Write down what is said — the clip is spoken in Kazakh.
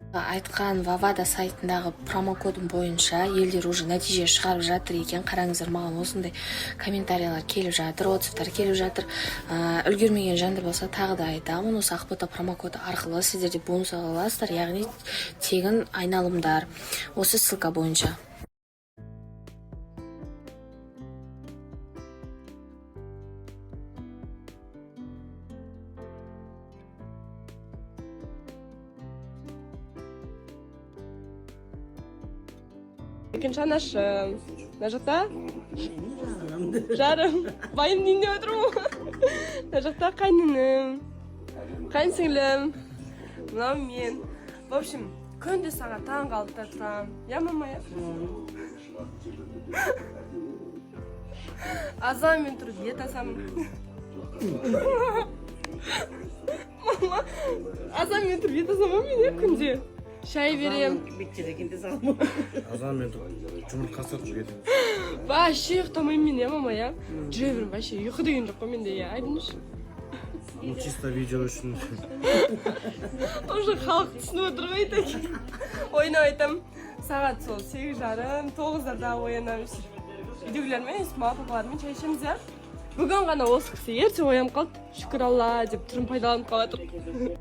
Айтқан Вавада сайтындағы промокодым бойынша елдер уже нәтиже шығарып жатыр екен. Қараңыздар, маған осындай комментариялар келіп жатыр, отзывтар келіп жатыр. Үлгермеген жандар болса тағы да айтамын, осы ақбота промокоды арқылы сіздер де бонус ала аласыздар, яғни тегін айналымдар осы ссылка бойынша. Екінші анашым, мына жақта жарым, байым дейін деп отырмын ғой. Мына жақта қайныным, қайынсіңлім, мынау мен. В общем, күнде сағат таңғы 6-та тұрам. Я, мама, я? Азанмен тұрып ет асамын. Мама, азанмен тұрып ет асамын мен күнде. Шай берем. Азанмен жұмыртқа сатып кетеміз. Вообще ұйықтамаймын мен, я, мама, я? Жүре берем, вообще ұйқы деген жоқ қой менде, я, айтыңызшы. Ну, чисто видео үшін. Уже халық түсініп отыр ғой айтайын. Ойнап айтам. Сағат сол 8:30, 9-да оянамыз. Үйдегілермен, мама папалармен шай ішеміз, я? Бүгін ғана осы кісі ерте оянып қалды. Шүкір Алла деп түрін пайдаланып қалатыр.